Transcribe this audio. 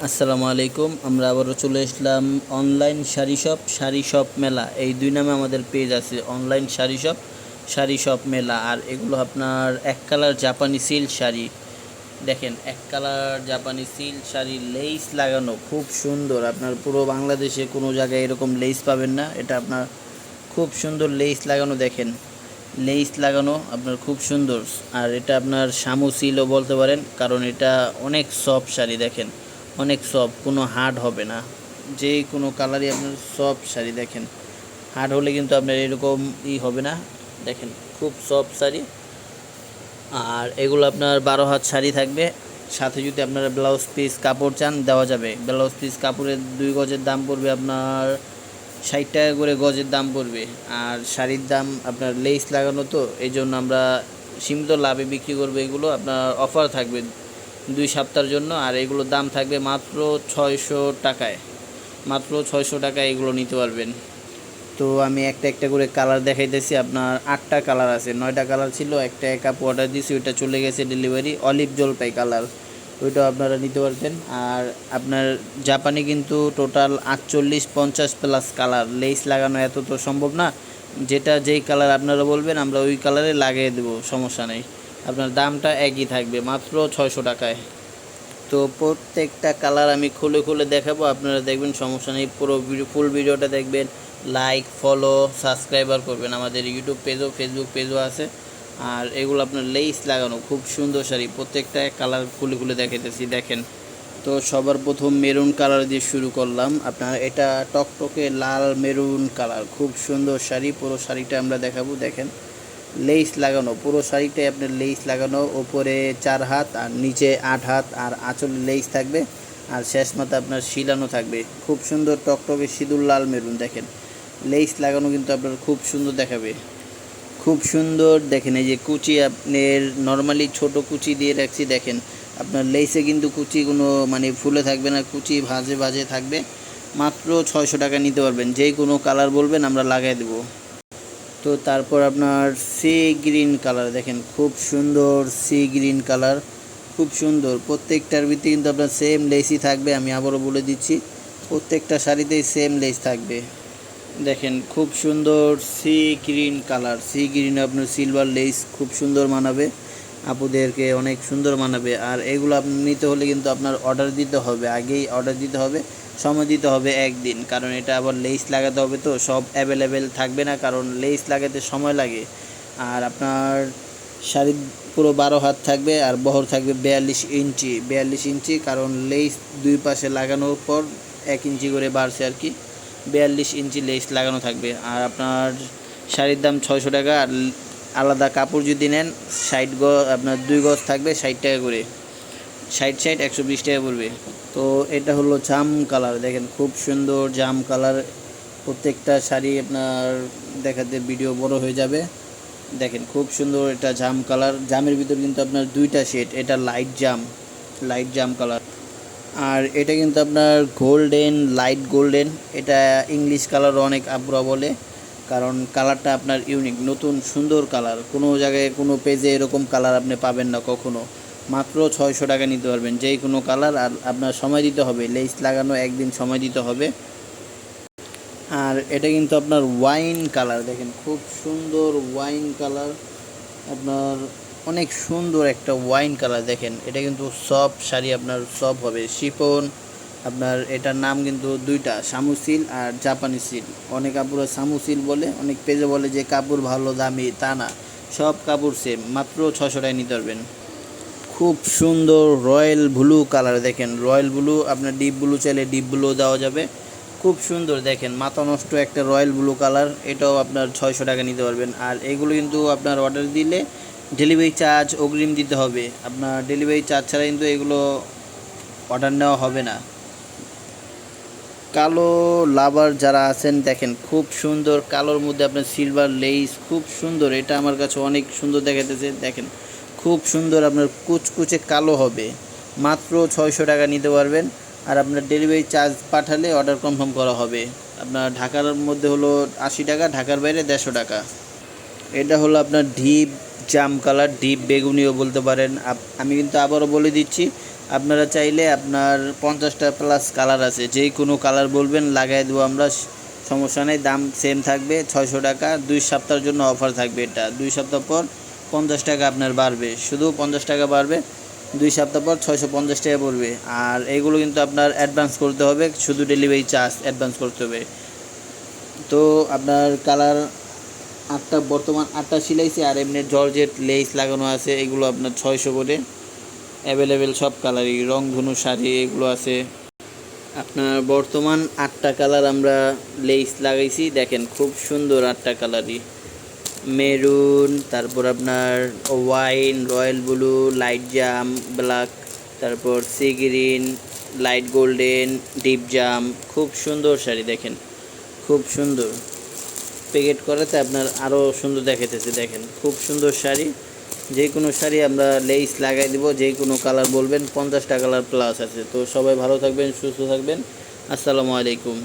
আসসালামু আলাইকুম। আমরা আবারও চলে আসলাম অনলাইন শাড়ি শপ মেলা, এই দুই নামে আমাদের পেজ আছে। অনলাইন শাড়ি শপ মেলা। আর এগুলো আপনার এক কালার জাপানি সিল্ক শাড়ি। দেখেন, এক কালার জাপানি সিল্ক শাড়ি, লেস লাগানো, খুব সুন্দর। আপনার পুরো বাংলাদেশে কোনো জায়গায় এরকম লেস পাবেন না। এটা আপনার খুব সুন্দর লেস লাগানো, দেখেন লেস লাগানো আপনার খুব সুন্দর। আর এটা আপনার শামু সিলও বলতে পারেন, কারণ এটা অনেক সফট শাড়ি। দেখেন অনেক সফট, কোনো হার্ড হবে না। যে কোনো কালারই আপনার সফট শাড়ি। দেখেন হার্ড হলে কিন্তু আপনার এরকম হবে না। দেখেন খুব সফট শাড়ি। আর এগুলো আপনার 12 হাত শাড়ি থাকবে। সাথে যদি আপনারা ব্লাউজ পিস কাপড় চান দেওয়া যাবে। ব্লাউজ পিস কাপড়ের 2 গজের দাম পড়বে আপনার 60 টাকা করে গজের দাম পড়বে। আর শাড়ির দাম আপনার লেস লাগানো, তো এই জন্য আমরা সীমিত লাভে বিক্রি করবো। এগুলো আপনার অফার থাকবে 2 সপ্তাহের জন্য। আর এগুলোর দাম থাকবে মাত্র 600 টাকায়। মাত্র 600 টাকায় এগুলো নিতে পারবেন। তো আমি একটা একটা করে কালার দেখাইতেছি। আপনার 8টা কালার আছে, 9টা কালার ছিল। একটা কাপড় অর্ডার দিয়েছি, ওইটা চলে গেছে ডেলিভারি। অলিভ জলপাই কালার, ওইটাও আপনারা নিতে পারবেন। আর আপনার জাপানি কিন্তু টোটাল 48-50 প্লাস কালার। লেস লাগানো এত তো সম্ভব না। যেটা যেই কালার আপনারা বলবেন আমরা ওই কালারে লাগিয়ে দেবো, সমস্যা নেই। আপনার দামটা একই থাকবে, মাত্র 600 টাকায়। তো প্রত্যেকটা কালার আমি খুলে খুলে দেখাবো, আপনারা দেখবেন, সমস্যা নেই। পুরো ফুল ভিডিওটা দেখবেন। লাইক, ফলো, সাবস্ক্রাইবার করবেন। আমাদের ইউটিউব পেজও, ফেসবুক পেজও আছে। আর এগুলো আপনার লেস লাগানো, খুব সুন্দর শাড়ি। প্রত্যেকটা কালার খুলে খুলে দেখাইতেছি, দেখেন। তো সবার প্রথম মেরুন কালার দিয়ে শুরু করলাম। আপনার এটা টকটকে লাল মেরুন কালার, খুব সুন্দর শাড়ি। পুরো শাড়িটা আমরা দেখাবো। দেখেন লেস লাগানো, পুরো শাড়িটাই আপনার লেস লাগানো। ওপরে 4 হাত আর নিচে 8 হাত। আর আঁচলে লেস থাকবে। আর শেষ মাথা আপনার শিলানো থাকবে। খুব সুন্দর টকটকে সিঁদুর লাল মেরুন। দেখেন লেস লাগানো কিন্তু আপনার খুব সুন্দর দেখাবে, খুব সুন্দর। দেখেন এই যে কুচি, আপনার নর্মালি ছোট কুচি দিয়ে রাখছি। দেখেন আপনার লেসে কিন্তু কুচি কোনো মানে ফুলে থাকবে না, কুচি ভাজে ভাজে থাকবে। মাত্র 600 টাকা নিতে পারবেন। যেই কোনো কালার বলবেন আমরা লাগাই দেবো। তো তারপর আপনার সি গ্রিন কালার, দেখেন খুব সুন্দর সি গ্রিন কালার, খুব সুন্দর। প্রত্যেকটার ভিতরে কিন্তু আপনার সেম লেসই থাকবে। আমি আবারও বলে দিচ্ছি, প্রত্যেকটা শাড়িতেই সেম লেস থাকবে। দেখেন খুব সুন্দর সি গ্রিন কালার। সি গ্রিনে আপনার সিলভার লেস খুব সুন্দর মানাবে, আপুদেরকে অনেক সুন্দর মানাবে। আর এগুলো আপনি নিতে হলে কিন্তু আপনার অর্ডার দিতে হবে, আগেই অর্ডার দিতে হবে, সময় দিতে হবে 1 দিন। কারণ এটা আবার লেস লাগাতে হবে, তো সব অ্যাভেলেবেল থাকবে না, কারণ লেস লাগাতে সময় লাগে। আর আপনার শাড়ি পুরো 12 হাত থাকবে। আর বহর থাকবে 42 ইঞ্চি। 42 ইঞ্চি, কারণ লেস 2 পাশে লাগানোর পর 1 ইঞ্চি করে বাড়ছে আর কি। 42 ইঞ্চি লেস লাগানো থাকবে। আর আপনার শাড়ির দাম 600 টাকা। আর আলাদা কাপড় যদি নেন 60 গজ, আপনার 2 গজ থাকবে 60 টাকা করে। 60 120 টাকা পড়বে। তো এটা হলো জাম কালার। দেখেন খুব সুন্দর জাম কালার। প্রত্যেকটা শাড়ি আপনার দেখাতে ভিডিও বড় হয়ে যাবে। দেখেন খুব সুন্দর এটা জাম কালার। জামের ভিতর কিন্তু আপনার 2টা শেড। এটা লাইট জাম কালার। আর এটা কিন্তু আপনার গোল্ডেন, লাইট গোল্ডেন। এটা ইংলিশ কালার অনেক আপুরা বলে, কারণ কালারটা আপনার ইউনিক, নতুন সুন্দর কালার। কোনো জায়গায় কোনো পেজে এরকম কালার আপনি পাবেন না কখনো। মাত্র 600 টাকা নিতে পারবেন যেই কোনো কালার। আর আপনার সময় দিতে হবে, লেস লাগানো 1 দিন সময় দিতে হবে। আর এটা কিন্তু আপনার ওয়াইন কালার। দেখেন খুব সুন্দর ওয়াইন কালার, আপনার অনেক সুন্দর একটা ওয়াইন কালার। দেখেন এটা কিন্তু সব শাড়ি আপনার সব হবে শিফন। আপনার এটার নাম কিন্তু 2টা, শামু সিল আর জাপানি সিল। অনেক কাপড় শামু সিল বলে, অনেক পেজে বলে যে কাপড় ভালো দামি, তা না, সব কাপড় সেম। মাত্র 600 টাকায় নিতে পারবেন। খুব সুন্দর রয়্যাল ব্লু কালার। দেখেন রয়্যাল ব্লু, আপনার ডিপ ব্লু চাইলে ডিপ ব্লু দেওয়া যাবে। খুব সুন্দর, দেখেন মাথা নষ্ট একটা রয়্যাল ব্লু কালার। এটাও আপনার 600 টাকা নিতে পারবেন। আর এগুলো কিন্তু আপনার অর্ডার দিলে ডেলিভারি চার্জ অগ্রিম দিতে হবে। আপনার ডেলিভারি চার্জ ছাড়া কিন্তু এগুলো অর্ডার নেওয়া হবে না। কালো লাভার যারা আছেন, দেখেন খুব সুন্দর কালোর মধ্যে আপনার সিলভার লেস, খুব সুন্দর। এটা আমার কাছে অনেক সুন্দর দেখাতেছে। দেখেন খুব সুন্দর, আপনার কুচকুচে কালো হবে। মাত্র 600 টাকা নিতে পারবেন। আর আপনার ডেলিভারি চার্জ পাঠালে অর্ডার কনফার্ম করা হবে। আপনার ঢাকার মধ্যে হলো 80 টাকা, ঢাকার বাইরে 150 টাকা। এটা হলো আপনার ডিপ জাম কালার, ডিপ বেগুনিও বলতে পারেন। আমি কিন্তু আবারও বলে দিচ্ছি, আপনারা চাইলে আপনার 50টা প্লাস কালার আছে, যেই কোনো কালার বলবেন লাগাই দেবো আমরা, সমস্যা নেই। দাম সেম থাকবে 600 টাকা। 2 সপ্তাহের জন্য অফার থাকবে এটা। 2 সপ্তাহ পর 50 টাকা আপনার বাড়বে, শুধু 50 টাকা বাড়বে। 2 সপ্তাহ পর 650 টাকা পড়বে। আর এগুলো কিন্তু আপনার অ্যাডভান্স করতে হবে, শুধু ডেলিভারি চার্জ অ্যাডভান্স করতে হবে। তো আপনার কালার 8টা, বর্তমান 8টা সিলাইছে। আর এমনি জর্জেট লেস লাগানো আছে, এগুলো আপনার 600 করে। অ্যাভেলেবেল সব কালারই, রংধনু শাড়ি এগুলো আছে। আপনার বর্তমান 8টা কালার আমরা লেস লাগাইছি, দেখেন খুব সুন্দর 8টা কালারই। মেরুন, তারপর আপনার ওয়াইন, রয়্যাল ব্লু, লাইট জাম, ব্ল্যাক, তারপর sea green, light golden, deep জাম। খুব সুন্দর শাড়ি দেখেন, খুব সুন্দর। প্যাকেট করাতে আপনার আরও সুন্দর দেখাইতেছে, দেখেন খুব সুন্দর শাড়ি। যে কোনো শাড়ি আমরা লেস লাগাই দিব, যে কোনো কালার বলবেন। 50টা কালার প্লাস আছে। তো সবাই ভালো থাকবেন, সুস্থ থাকবেন। আসসালামু আলাইকুম।